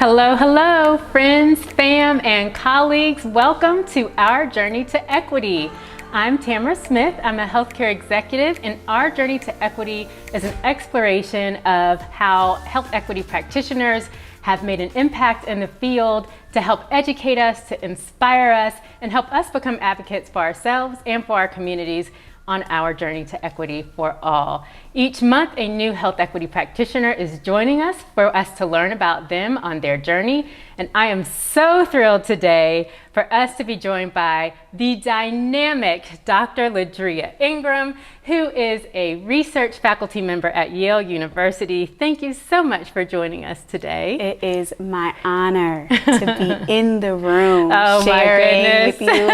Hello, hello, friends, fam, and colleagues. Welcome to our Journey to Equity. I'm Tamara Smith. I'm a healthcare executive, and our Journey to Equity is an exploration of how health equity practitioners have made an impact in the field to help educate us, to inspire us, and help us become advocates for ourselves and for our communities on our journey to equity for all. Each month, a new health equity practitioner is joining us for us to learn about them on their journey. And I am so thrilled today for us to be joined by the dynamic Dr. LaDrea Ingram, who is a research faculty member at Yale University. Thank you so much for joining us today. It is my honor to be in the room sharing with you.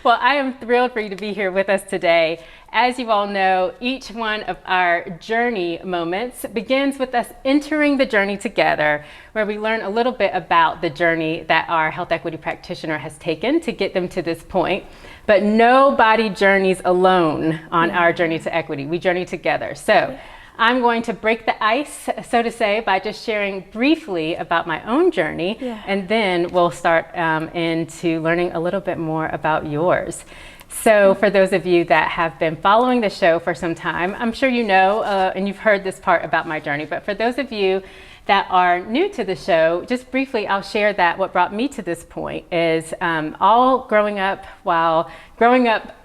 Well, I am thrilled for you to be here with us today. As you all know, each one of our journey moments begins with us entering the journey together, where we learn a little bit about the journey that our health equity practitioner has taken to get them to this point. But nobody journeys alone on our journey to equity. We journey together. So I'm going to break the ice, so to say, by just sharing briefly about my own journey, and then we'll start into learning a little bit more about yours. So for those of you that have been following the show for some time, I'm sure you know, and you've heard this part about my journey, but for those of you that are new to the show, just briefly, I'll share that what brought me to this point is all growing up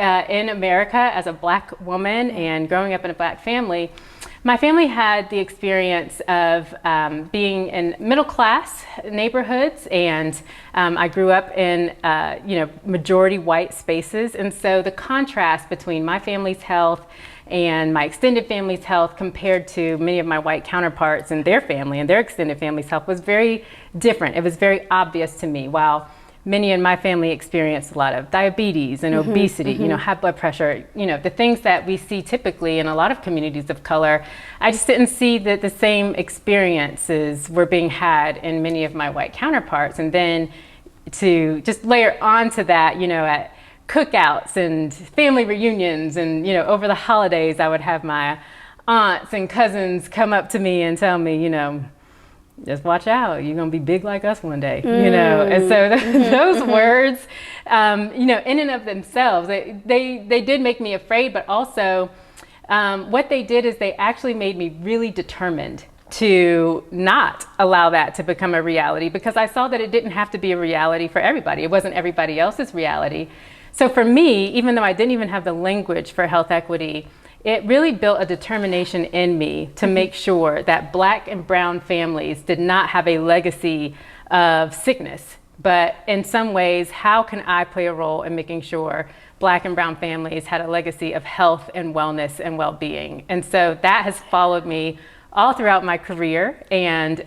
in America as a Black woman and growing up in a Black family. My family had the experience of being in middle class neighborhoods, and I grew up in majority white spaces, and so the contrast between my family's health and my extended family's health compared to many of my white counterparts and their family and their extended family's health was very different. It was very obvious to me. While many in my family experienced a lot of diabetes and obesity, high blood pressure, the things that we see typically in a lot of communities of color, I just didn't see that the same experiences were being had in many of my white counterparts. And then to just layer onto that, at cookouts and family reunions and, over the holidays, I would have my aunts and cousins come up to me and tell me, just watch out, you're gonna be big like us one day, and so those words, in and of themselves, they did make me afraid, but also what they did is they actually made me really determined to not allow that to become a reality, because I saw that it didn't have to be a reality for everybody. It wasn't everybody else's reality. So for me, even though I didn't even have the language for health equity, it really built a determination in me to make sure that Black and brown families did not have a legacy of sickness. But in some ways, how can I play a role in making sure Black and brown families had a legacy of health and wellness and well-being? And so that has followed me all throughout my career and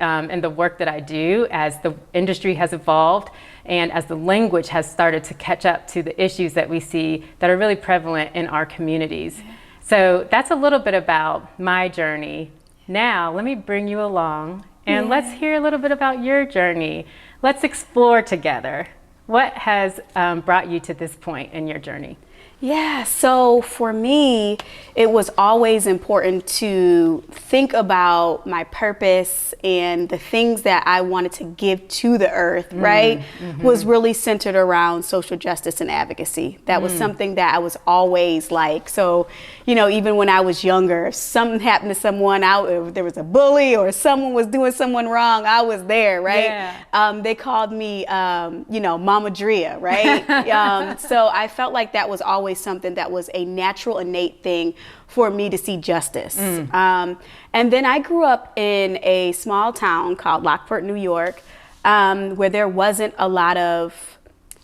the work that I do as the industry has evolved and as the language has started to catch up to the issues that we see that are really prevalent in our communities. So that's a little bit about my journey. Now, let me bring you along and let's hear a little bit about your journey. Let's explore together. What has brought you to this point in your journey? Yeah, so for me, it was always important to think about my purpose and the things that I wanted to give to the earth, right? Was really centered around social justice and advocacy. That was something that I was always like. So, even when I was younger, if something happened to someone, if there was a bully or someone was doing someone wrong, I was there, right? Yeah. They called me, Mama Drea, right? So I felt like that was always something that was a natural, innate thing for me to see justice. And then I grew up in a small town called Lockport, New York, where there wasn't a lot of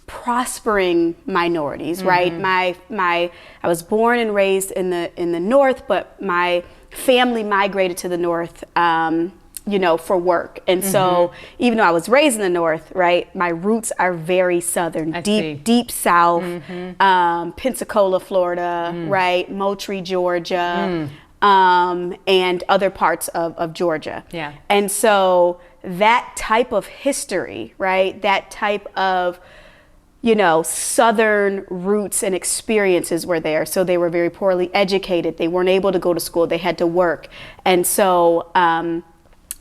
prospering minorities, right? I was born and raised in the North, but my family migrated to the North for work. And so even though I was raised in the North, right, my roots are very Southern, deep South, Pensacola, Florida, right, Moultrie, Georgia, and other parts of Georgia. Yeah. And so that type of history, right, that type of Southern roots and experiences were there. So they were very poorly educated. They weren't able to go to school. They had to work. And so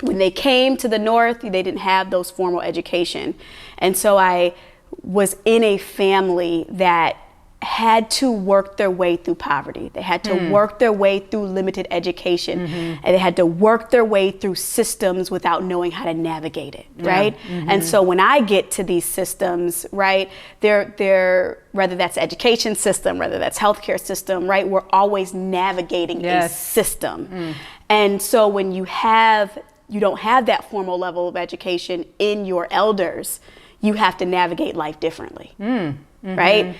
when they came to the North, they didn't have those formal education. And so I was in a family that had to work their way through poverty. They had to work their way through limited education, and they had to work their way through systems without knowing how to navigate it, right? And so when I get to these systems, right, they're whether that's education system, whether that's healthcare system, right, we're always navigating a system. And so when you don't have that formal level of education in your elders, you have to navigate life differently. Right?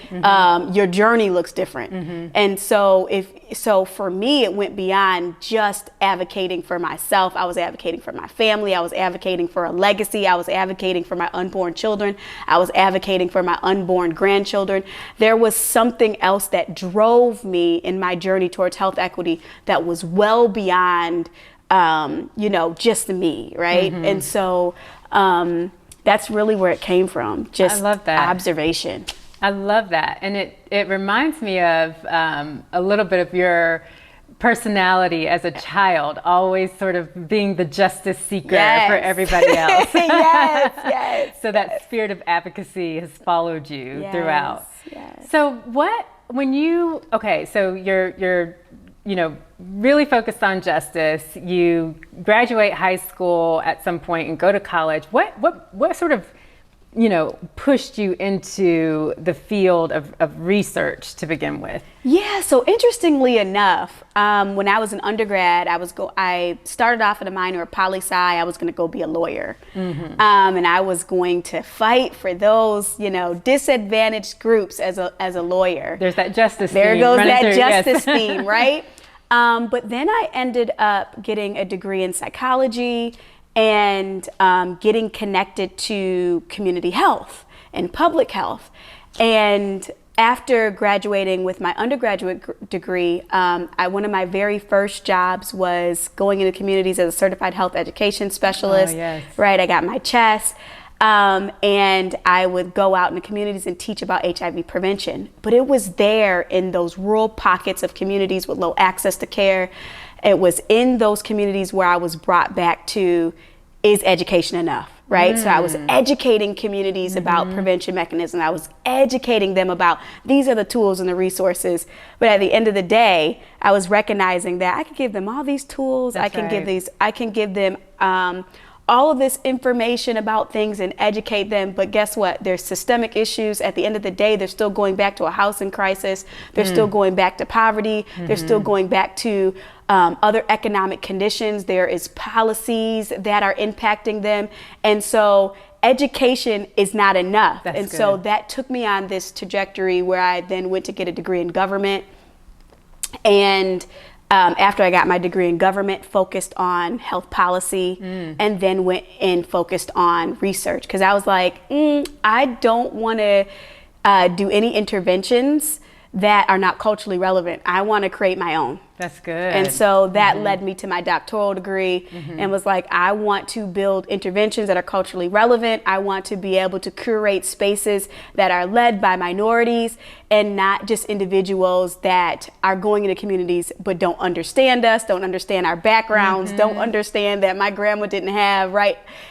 Your journey looks different. And so for me, it went beyond just advocating for myself. I was advocating for my family. I was advocating for a legacy. I was advocating for my unborn children. I was advocating for my unborn grandchildren. There was something else that drove me in my journey towards health equity that was well beyond, just me, right? And so that's really where it came from. Just I love that. Observation. I love that. And it reminds me of a little bit of your personality as a child, always sort of being the justice seeker for everybody else. Yes. So that spirit of advocacy has followed you throughout. Yes. So so you're really focused on justice. You graduate high school at some point and go to college. What sort of pushed you into the field of research to begin with? Yeah, so interestingly enough, when I was an undergrad, I started off at a minor at poli-sci. I was going to go be a lawyer. And I was going to fight for those, disadvantaged groups as a lawyer. There's that justice There theme goes running that through, justice theme, right? But then I ended up getting a degree in psychology and getting connected to community health and public health. And after graduating with my undergraduate degree, one of my very first jobs was going into communities as a certified health education specialist. Right, I got my chest. And I would go out in the communities and teach about HIV prevention. But it was there in those rural pockets of communities with low access to care. It was in those communities where I was brought back to, is education enough, right? So I was educating communities about prevention mechanisms. I was educating them about these are the tools and the resources. But at the end of the day, I was recognizing that I could give them all these tools. I can give them all of this information about things and educate them. But guess what? There's systemic issues. At the end of the day, they're still going back to a housing crisis. They're still going back to poverty. They're still going back to other economic conditions. There is policies that are impacting them. And so education is not enough. So that took me on this trajectory where I then went to get a degree in government. And after I got my degree in government, focused on health policy, and then went and focused on research. Because I was like, I don't want to do any interventions that are not culturally relevant. I want to create my own. That's good. And so that led me to my doctoral degree, and was like, I want to build interventions that are culturally relevant. I want to be able to curate spaces that are led by minorities and not just individuals that are going into communities but don't understand us, don't understand our backgrounds, don't understand that my grandma didn't have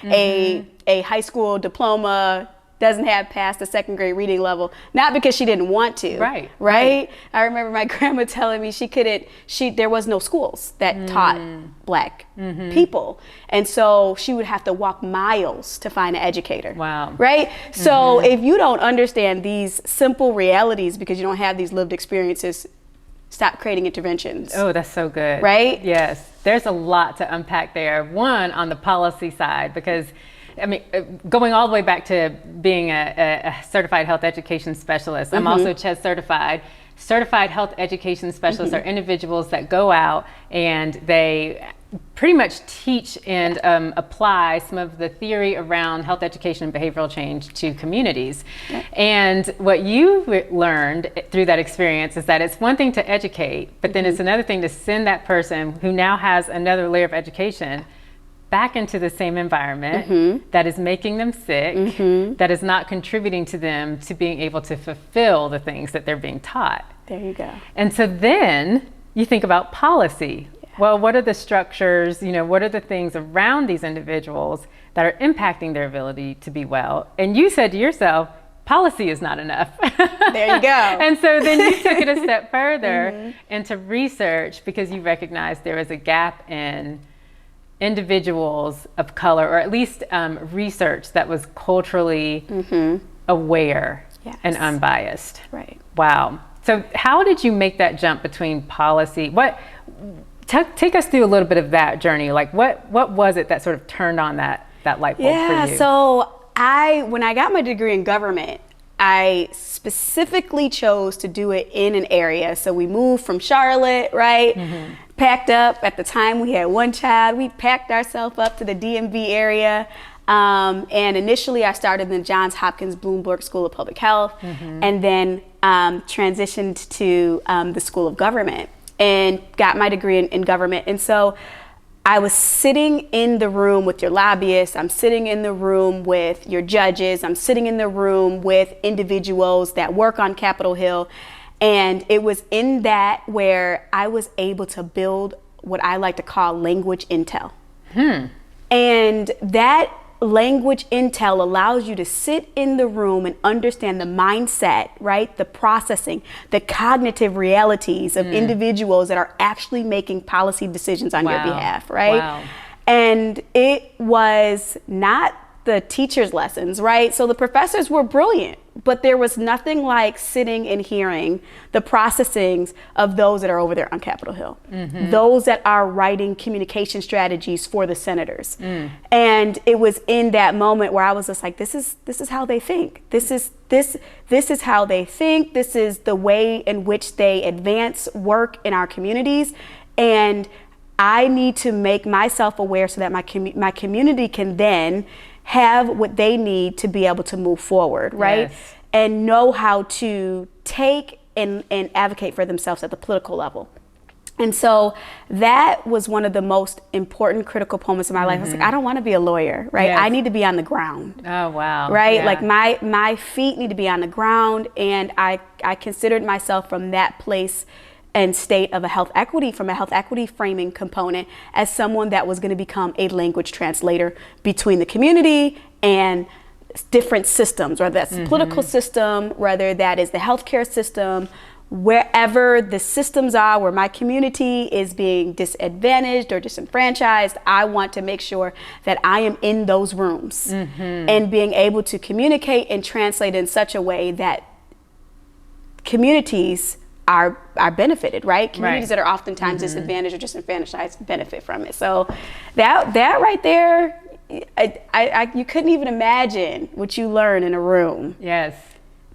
a high school diploma, doesn't have past the second grade reading level, not because she didn't want to. Right. I remember my grandma telling me there was no schools that taught Black people. And so she would have to walk miles to find an educator. Wow. Right? So if you don't understand these simple realities because you don't have these lived experiences, stop creating interventions. Oh, that's so good. Right? Yes. There's a lot to unpack there. One, on the policy side, because going all the way back to being a certified health education specialist, I'm also CHES certified. Certified health education specialists are individuals that go out and they pretty much teach and apply some of the theory around health education and behavioral change to communities. And what you learned through that experience is that it's one thing to educate, but then it's another thing to send that person who now has another layer of education back into the same environment that is making them sick, that is not contributing to them to being able to fulfill the things that they're being taught. There you go. And so then you think about policy. Well, what are the structures, what are the things around these individuals that are impacting their ability to be well? And you said to yourself, policy is not enough. There you go. And so then you took it a step further into research because you recognized there was a gap in individuals of color, or at least research that was culturally aware and unbiased. Right. Wow. So how did you make that jump between policy? Take us through a little bit of that journey. Like what was it that sort of turned on that light bulb for you? Yeah, so when I got my degree in government, I specifically chose to do it in an area. So we moved from Charlotte, right? Packed up. At the time, we had one child. We packed ourselves up to the DMV area. And initially, I started in the Johns Hopkins Bloomberg School of Public Health, and then transitioned to the School of Government and got my degree in government. And so I was sitting in the room with your lobbyists, I'm sitting in the room with your judges, I'm sitting in the room with individuals that work on Capitol Hill. And it was in that where I was able to build what I like to call language intel. And that language intel allows you to sit in the room and understand the mindset, right? The processing, the cognitive realities of individuals that are actually making policy decisions on your behalf, right? And it was not the teacher's lessons, right? So the professors were brilliant, but there was nothing like sitting and hearing the processings of those that are over there on Capitol Hill, those that are writing communication strategies for the senators. And it was in that moment where I was just like, this is how they think. This is how they think. This is the way in which they advance work in our communities. And I need to make myself aware so that my community can then have what they need to be able to move forward, right? Yes. And know how to take and advocate for themselves at the political level. And so that was one of the most important critical moments in my life. I was like, I don't want to be a lawyer, right? Yes. I need to be on the ground. Oh, wow. Right? Yeah. Like my feet need to be on the ground. And I considered myself from that place and state of a health equity, from a health equity framing component, as someone that was going to become a language translator between the community and different systems, whether that's the political system, whether that is the healthcare system, wherever the systems are where my community is being disadvantaged or disenfranchised. I want to make sure that I am in those rooms and being able to communicate and translate in such a way that communities are benefited, right? Communities that are oftentimes disadvantaged or disenfranchised benefit from it. So that right there, you couldn't even imagine what you learn in a room. Yes.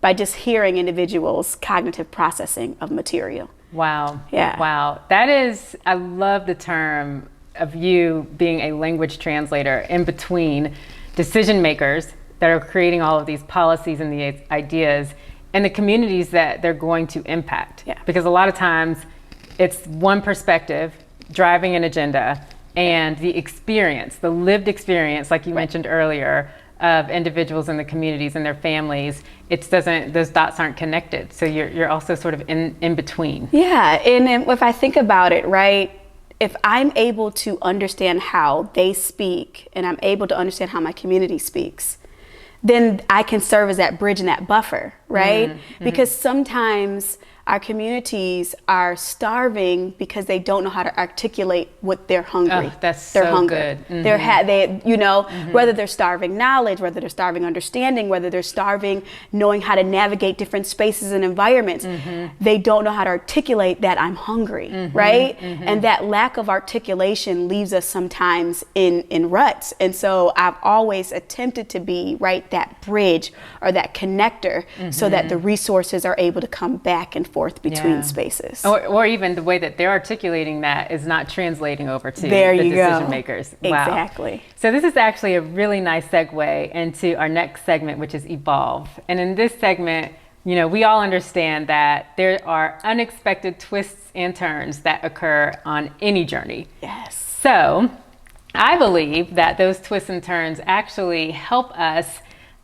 By just hearing individuals' cognitive processing of material. Wow. Yeah. Wow. That is, I love the term of you being a language translator in between decision makers that are creating all of these policies and the ideas and the communities that they're going to impact. Yeah. Because a lot of times it's one perspective driving an agenda, and the experience, the lived experience, like you mentioned earlier, of individuals in the communities and their families, those dots aren't connected. So you're also sort of in between. Yeah, and if I think about it, right, if I'm able to understand how they speak and I'm able to understand how my community speaks, then I can serve as that bridge and that buffer, right? Because sometimes our communities are starving because they don't know how to articulate what they're hungry. Oh, that's they're so hungry. good. Whether they're starving knowledge, whether they're starving understanding, whether they're starving knowing how to navigate different spaces and environments, they don't know how to articulate that I'm hungry, right? And that lack of articulation leaves us sometimes in ruts. And so I've always attempted to be, right, that bridge or that connector so that the resources are able to come back and forth between spaces. Or even the way that they're articulating that is not translating over to the go. decision makers. Wow. Exactly. So this is actually a really nice segue into our next segment, which is Evolve. And in this segment, we all understand that there are unexpected twists and turns that occur on any journey. Yes. So I believe that those twists and turns actually help us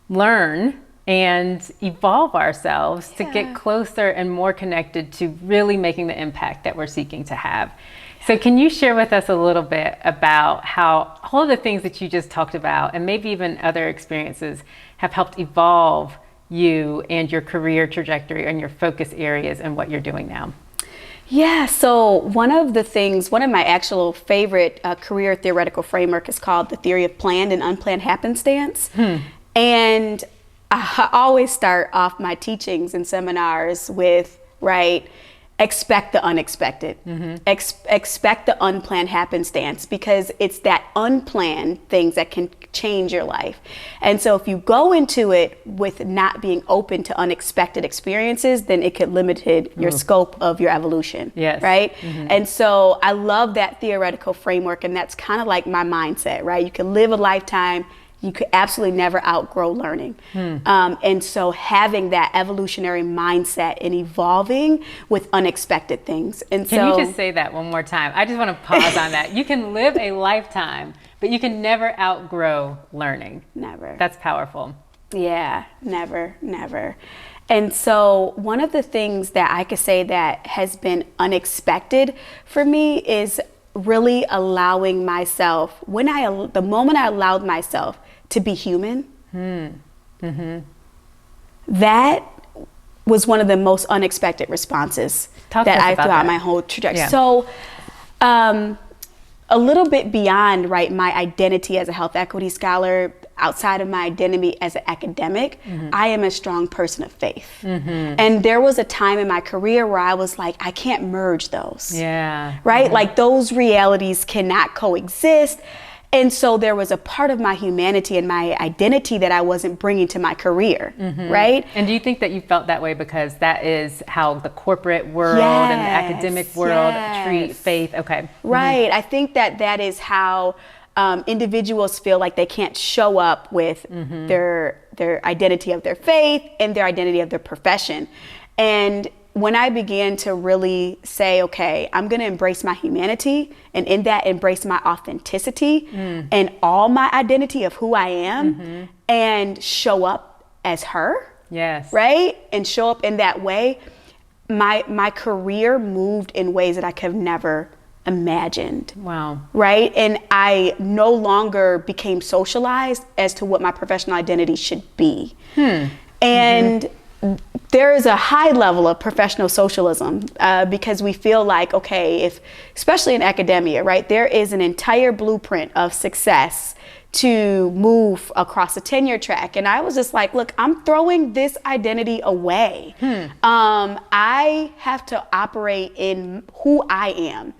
learn and evolve ourselves to get closer and more connected to really making the impact that we're seeking to have. So can you share with us a little bit about how all of the things that you just talked about, and maybe even other experiences, have helped evolve you and your career trajectory and your focus areas and what you're doing now? Yeah, so one of my actual favorite career theoretical framework is called the theory of planned and unplanned happenstance. And I always start off my teachings and seminars with, expect the unexpected. Expect the unplanned happenstance, because it's that unplanned things that can change your life. And so if you go into it with not being open to unexpected experiences, then it could limit your scope of your evolution. Yes. Right? And so I love that theoretical framework, and that's kind of like my mindset, right? You can live a lifetime. You could absolutely never outgrow learning. And so having that evolutionary mindset and evolving with unexpected things. And Can you just say that one more time? I just want to pause on that. You can live a lifetime, but you can never outgrow learning. Never. That's powerful. Yeah, never, never. And so one of the things that I could say that has been unexpected for me is really allowing myself, the moment I allowed myself to be human, that was one of the most unexpected responses that I throughout my whole trajectory. Yeah. So a little bit beyond my identity as a health equity scholar, outside of my identity as an academic, I am a strong person of faith. And there was a time in my career where I was like, I can't merge those. Yeah. Right? Like those realities cannot coexist. And so there was a part of my humanity and my identity that I wasn't bringing to my career, right? And do you think that you felt that way because that is how the corporate world and the academic world treat faith? Okay. Right. I think that is how individuals feel like they can't show up with their identity of their faith and their identity of their profession. And when I began to really say, okay, I'm going to embrace my humanity, and in that embrace my authenticity and all my identity of who I am, and show up as her, right? And show up in that way, my career moved in ways that I could have never imagined. Wow. Right? And I no longer became socialized as to what my professional identity should be. And there is a high level of professional socialism because we feel like, okay, especially in academia, right, there is an entire blueprint of success to move across a tenure track. And I was just like, look, I'm throwing this identity away. I have to operate in who I am.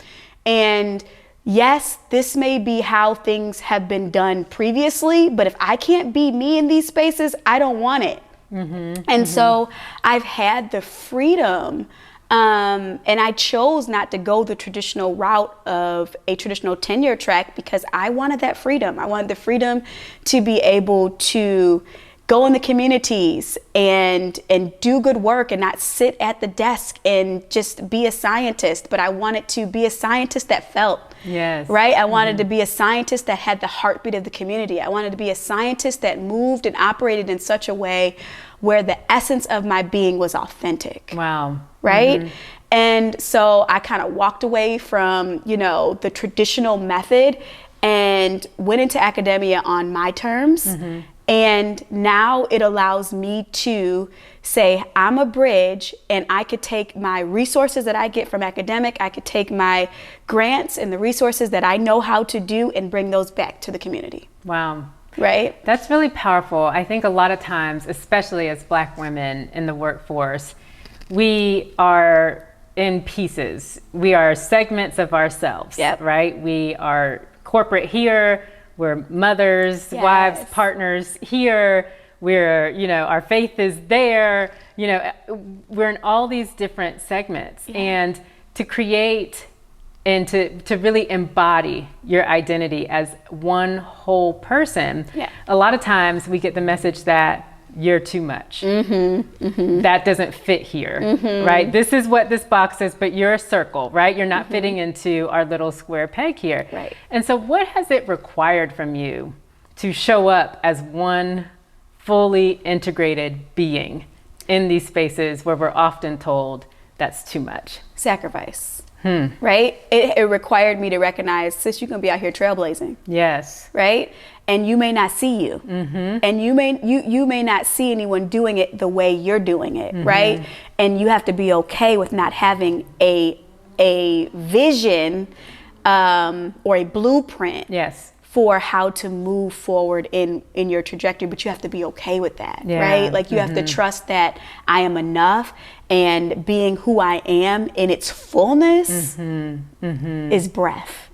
And yes, this may be how things have been done previously, but if I can't be me in these spaces, I don't want it. And so I've had the freedom, and I chose not to go the traditional route of a traditional tenure track because I wanted that freedom. I wanted the freedom to be able to go in the communities and do good work and not sit at the desk and just be a scientist, but I wanted to be a scientist that felt. Yes. Right? I wanted to be a scientist that had the heartbeat of the community. I wanted to be a scientist that moved and operated in such a way where the essence of my being was authentic. Wow. Right? And so I kind of walked away from, the traditional method and went into academia on my terms. And now it allows me to say, I'm a bridge, and I could take my resources that I get from academic, I could take my grants and the resources that I know how to do and bring those back to the community. Wow. Right? That's really powerful. I think a lot of times, especially as Black women in the workforce, we are in pieces. We are segments of ourselves, right? We are corporate here. We're mothers, wives, partners here. We're, our faith is there. We're in all these different segments. And to create and to really embody your identity as one whole person, a lot of times we get the message that you're too much. That doesn't fit here, right? This is what this box is, but you're a circle, right? You're not fitting into our little square peg here. Right. And so what has it required from you to show up as one fully integrated being in these spaces where we're often told that's too much? Sacrifice. right? It required me to recognize, sis, you're gonna be out here trailblazing. Yes. Right? And you may not see you. And you may not see anyone doing it the way you're doing it, right? And you have to be okay with not having a vision or a blueprint for how to move forward in your trajectory, but you have to be okay with that, right? Like you have to trust that I am enough, and being who I am in its fullness is breath.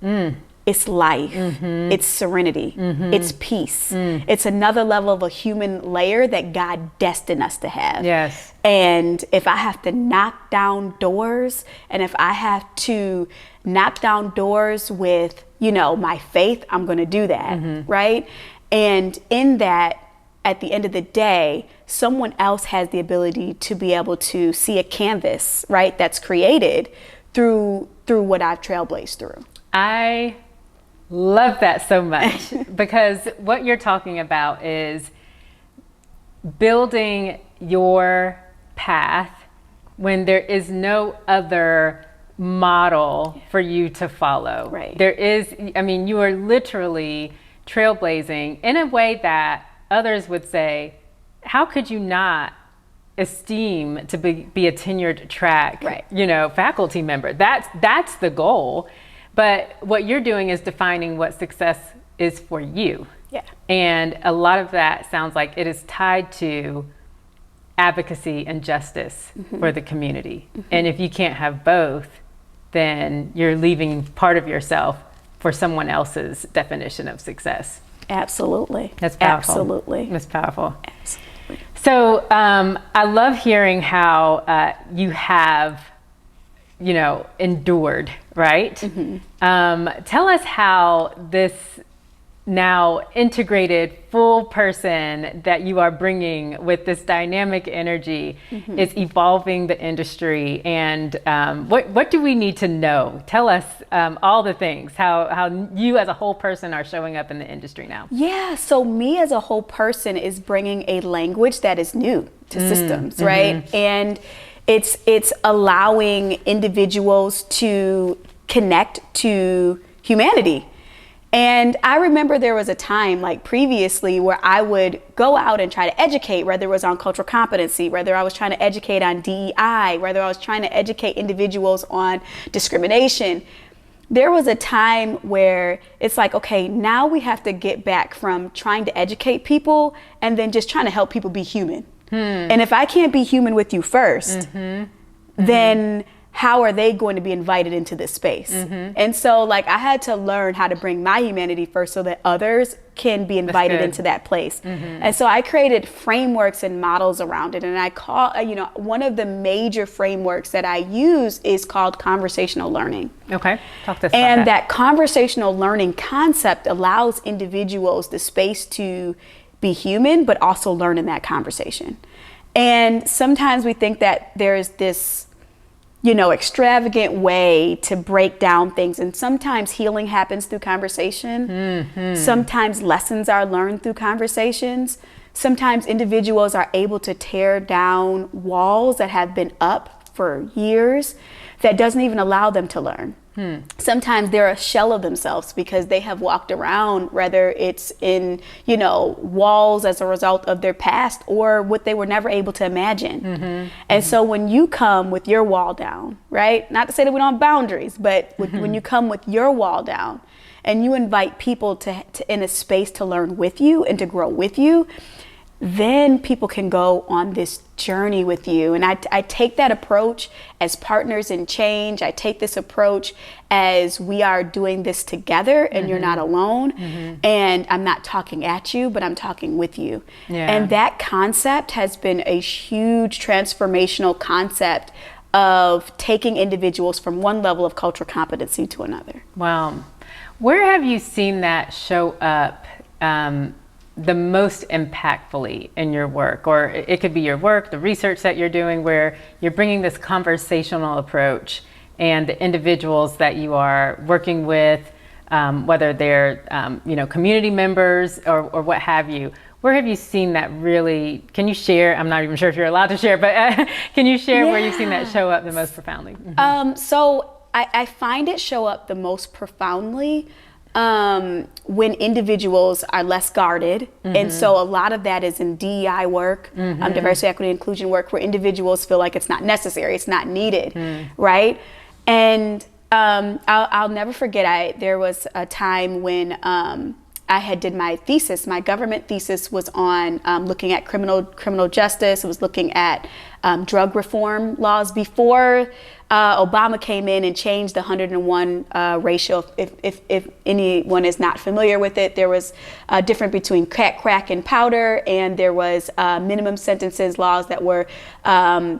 It's life, it's serenity, it's peace. It's another level of a human layer that God destined us to have. Yes. And if I have to knock down doors, and if I have to knock down doors with, my faith, I'm going to do that, right? And in that, at the end of the day, someone else has the ability to be able to see a canvas, right, that's created through what I've trailblazed through. I love that so much because what you're talking about is building your path when there is no other model for you to follow. Right. There is, you are literally trailblazing in a way that others would say, how could you not esteem to be a tenured track, faculty member? That's the goal. But what you're doing is defining what success is for you. Yeah. And a lot of that sounds like it is tied to advocacy and justice for the community. And if you can't have both, then you're leaving part of yourself for someone else's definition of success. Absolutely. That's powerful. Absolutely. That's powerful. Absolutely. So I love hearing how you have, endured, right? Tell us how this now integrated full person that you are bringing with this dynamic energy is evolving the industry, and what do we need to know? Tell us all the things, how you as a whole person are showing up in the industry now. Yeah, so me as a whole person is bringing a language that is new to systems, right? And it's allowing individuals to connect to humanity. And I remember there was a time like previously where I would go out and try to educate, whether it was on cultural competency, whether I was trying to educate on DEI, whether I was trying to educate individuals on discrimination. There was a time where it's like, okay, now we have to get back from trying to educate people and then just trying to help people be human. And if I can't be human with you first, then how are they going to be invited into this space? And so like I had to learn how to bring my humanity first so that others can be invited into that place. And so I created frameworks and models around it. And I call, one of the major frameworks that I use is called conversational learning. Okay, talk to us and about that. That conversational learning concept allows individuals the space to be human, but also learn in that conversation. And sometimes we think that there's this extravagant way to break down things. And sometimes healing happens through conversation. Sometimes lessons are learned through conversations. Sometimes individuals are able to tear down walls that have been up for years that doesn't even allow them to learn. Sometimes they're a shell of themselves because they have walked around, whether it's in, walls as a result of their past or what they were never able to imagine. And so when you come with your wall down, right? Not to say that we don't have boundaries, but when you come with your wall down and you invite people to in a space to learn with you and to grow with you, then people can go on this journey with you. And I take that approach as partners in change. I take this approach as we are doing this together and you're not alone. And I'm not talking at you, but I'm talking with you. And that concept has been a huge transformational concept of taking individuals from one level of cultural competency to another. Wow. Where have you seen that show up the most impactfully in your work? Or it could be your work, the research that you're doing, where you're bringing this conversational approach and the individuals that you are working with, whether they're community members or what have you. Where have you seen that really, can you share, I'm not even sure if you're allowed to share, but can you share where you've seen that show up the most profoundly? So I find it show up the most profoundly when individuals are less guarded. And so a lot of that is in DEI work, diversity, equity, inclusion work, where individuals feel like it's not necessary, it's not needed, right? And I'll never forget, there was a time when I had did my thesis. My government thesis was on looking at criminal justice. It was looking at drug reform laws before Obama came in and changed the 101 ratio. If anyone is not familiar with it, there was a difference between crack and powder, and there was minimum sentences laws that were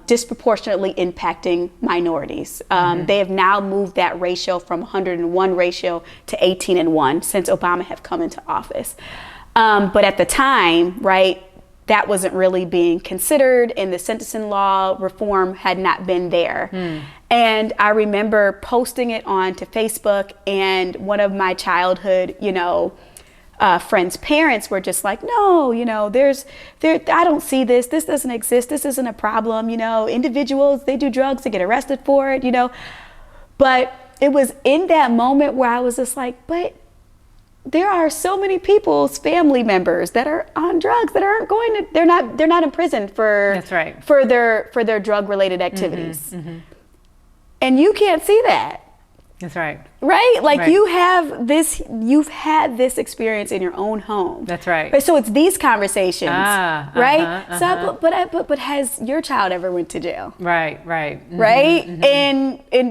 disproportionately impacting minorities. They have now moved that ratio from 101 ratio to 18-1 since Obama have come into office. But at the time, right, that wasn't really being considered, and the sentencing law reform had not been there. And I remember posting it onto Facebook, and one of my childhood, friends' parents were just like, no, I don't see this. This doesn't exist. This isn't a problem. Individuals, they do drugs, they get arrested for it, But it was in that moment where I was just like, but there are so many people's family members that are on drugs that aren't they're not in prison for That's right. for their drug related activities. And you can't see that. That's right. Right? Like Right. you've had this experience in your own home. That's right. So it's these conversations, right? uh-huh. So, but has your child ever went to jail? Right. Right?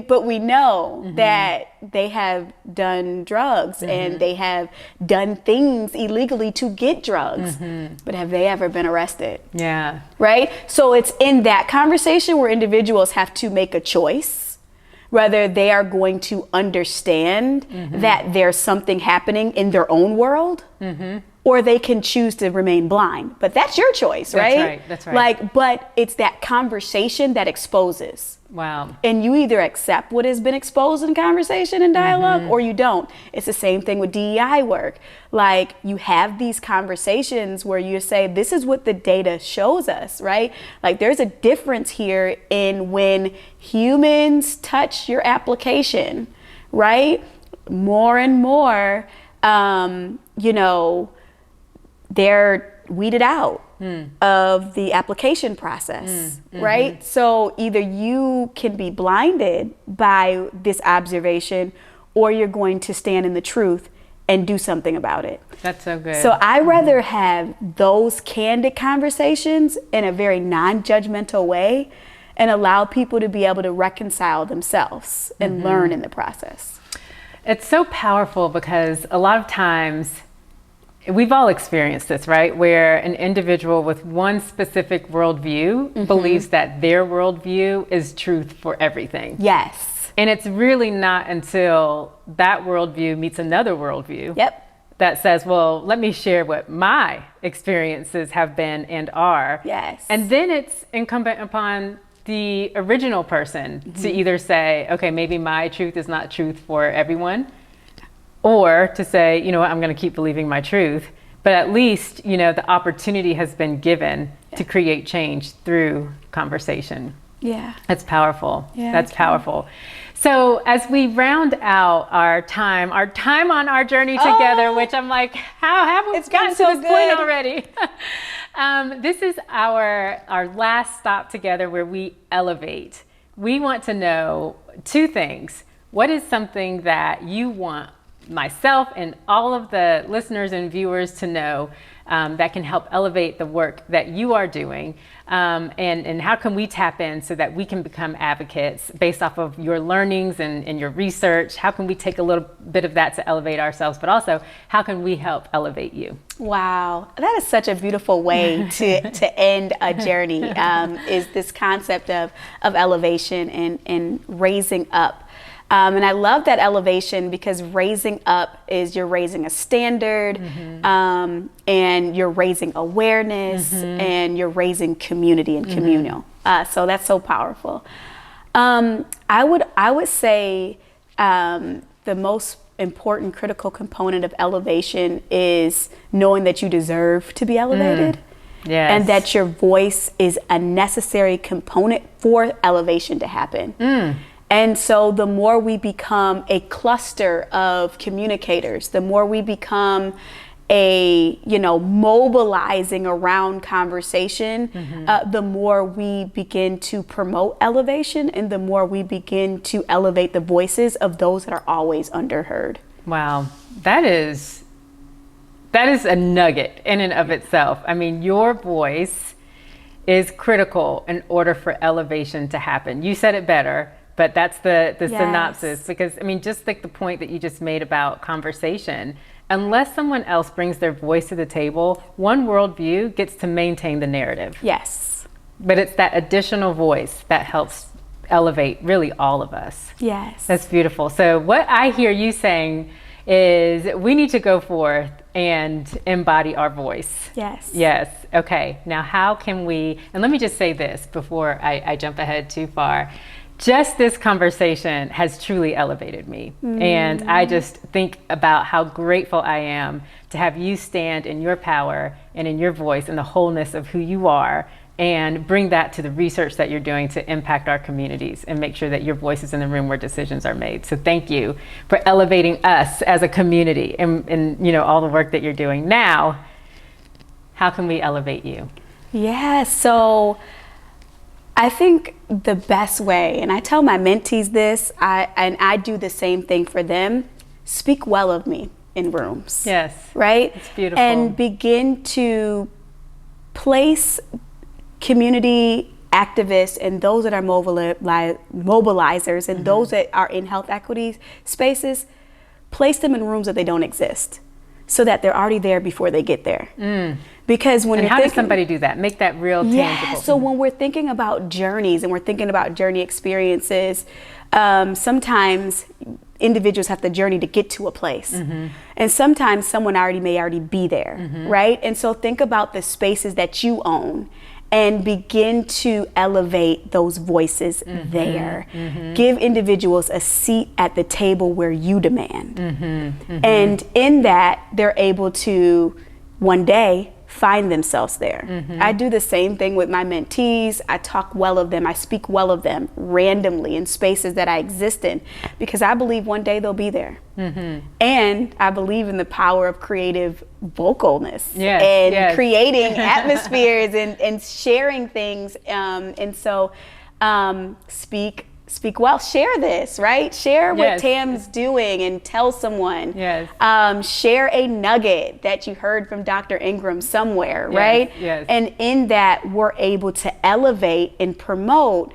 But we know that they have done drugs and they have done things illegally to get drugs. But have they ever been arrested? Yeah. Right? So it's in that conversation where individuals have to make a choice, whether they are going to understand that there's something happening in their own world, or they can choose to remain blind. But that's your choice, right? That's right. But it's that conversation that exposes. Wow. And you either accept what has been exposed in conversation and dialogue, or you don't. It's the same thing with DEI work. Like, you have these conversations where you say, this is what the data shows us, right? Like, there's a difference here in when humans touch your application, right? More and more, they're weeded out of the application process, right? So either you can be blinded by this observation, or you're going to stand in the truth and do something about it. That's so good. So I rather have those candid conversations in a very non-judgmental way and allow people to be able to reconcile themselves and learn in the process. It's so powerful because a lot of times, we've all experienced this, right? Where an individual with one specific worldview believes that their worldview is truth for everything. Yes. And it's really not until that worldview meets another worldview that says, well, let me share what my experiences have been and are. Yes. And then it's incumbent upon the original person to either say, okay, maybe my truth is not truth for everyone, or to say, you know what, I'm going to keep believing my truth. But at least, the opportunity has been given to create change through conversation. Yeah. That's powerful. Yeah, That's powerful. So as we round out our time on our journey together, which I'm like, how have we gotten to this point already? This is our last stop together where we elevate. We want to know two things. What is something that you want myself and all of the listeners and viewers to know that can help elevate the work that you are doing, and how can we tap in so that we can become advocates based off of your learnings and your research? How can we take a little bit of that to elevate ourselves, but also how can we help elevate you? Wow, that is such a beautiful way to end a journey, is this concept of elevation and raising up. And I love that elevation, because raising up is you're raising a standard, and you're raising awareness, and you're raising community and communal. So that's so powerful. I would say the most important critical component of elevation is knowing that you deserve to be elevated. Yes. And that your voice is a necessary component for elevation to happen. And so the more we become a cluster of communicators, the more we become mobilizing around conversation, the more we begin to promote elevation, and the more we begin to elevate the voices of those that are always underheard. Wow, that is a nugget in and of itself. I mean, your voice is critical in order for elevation to happen. You said it better, but that's the synopsis. Because, I mean, just like the point that you just made about conversation, unless someone else brings their voice to the table, one worldview gets to maintain the narrative. Yes. But it's that additional voice that helps elevate really all of us. Yes. That's beautiful. So what I hear you saying is we need to go forth and embody our voice. Yes. Yes. Okay. Now, how can we, and let me just say this before I jump ahead too far. Just this conversation has truly elevated me. And I just think about how grateful I am to have you stand in your power and in your voice and the wholeness of who you are, and bring that to the research that you're doing to impact our communities and make sure that your voice is in the room where decisions are made. So thank you for elevating us as a community and all the work that you're doing. Now, how can we elevate you? Yeah, so I think the best way, and I tell my mentees this, I do the same thing for them, speak well of me in rooms. Yes. Right? It's beautiful. And begin to place community activists and those that are mobilizers and those that are in health equity spaces, place them in rooms that they don't exist, so that they're already there before they get there. Because when how does somebody do that? Make that real tangible. Yeah, so when we're thinking about journeys and we're thinking about journey experiences, sometimes individuals have to journey to get to a place. And sometimes someone may already be there, right? And so think about the spaces that you own and begin to elevate those voices there. Give individuals a seat at the table where you demand. And in that, they're able to one day find themselves there. I do the same thing with my mentees. I talk well of them. I speak well of them randomly in spaces that I exist in, because I believe one day they'll be there. And I believe in the power of creative vocalness and creating atmospheres and sharing things. And so speak well, share this, right? Share what Tam's doing and tell someone. Share a nugget that you heard from Dr. Ingram somewhere, right? And in that, we're able to elevate and promote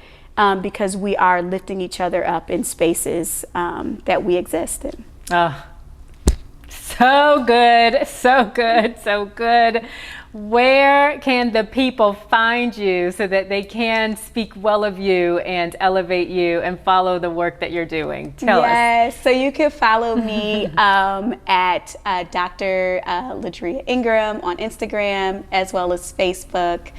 because we are lifting each other up in spaces that we exist in. Oh, so good, so good, so good. Where can the people find you so that they can speak well of you and elevate you and follow the work that you're doing? Tell us. Yes, so you can follow me at Dr. LaDrea Ingram on Instagram as well as Facebook.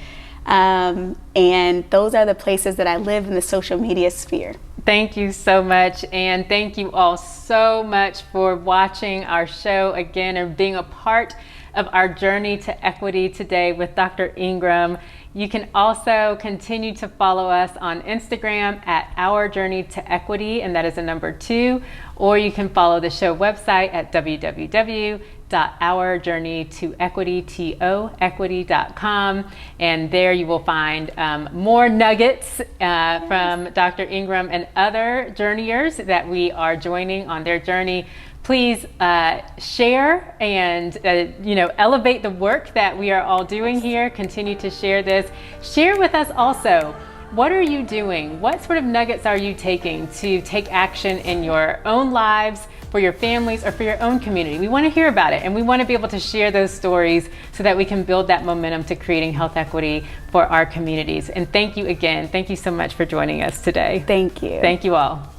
And those are the places that I live in the social media sphere. Thank you so much, and thank you all so much for watching our show again and being a part of our journey to equity today with Dr. Ingram. You can also continue to follow us on Instagram at Our Journey to Equity, and that is a number 2, or you can follow the show website at www.ourjourneytoequity.com, and there you will find more nuggets from Dr. Ingram and other journeyers that we are joining on their journey. Please share and elevate the work that we are all doing here. Continue to share this. Share with us also, what are you doing? What sort of nuggets are you taking to take action in your own lives, for your families, or for your own community? We want to hear about it, and we want to be able to share those stories so that we can build that momentum to creating health equity for our communities. And thank you again. Thank you so much for joining us today. Thank you. Thank you all.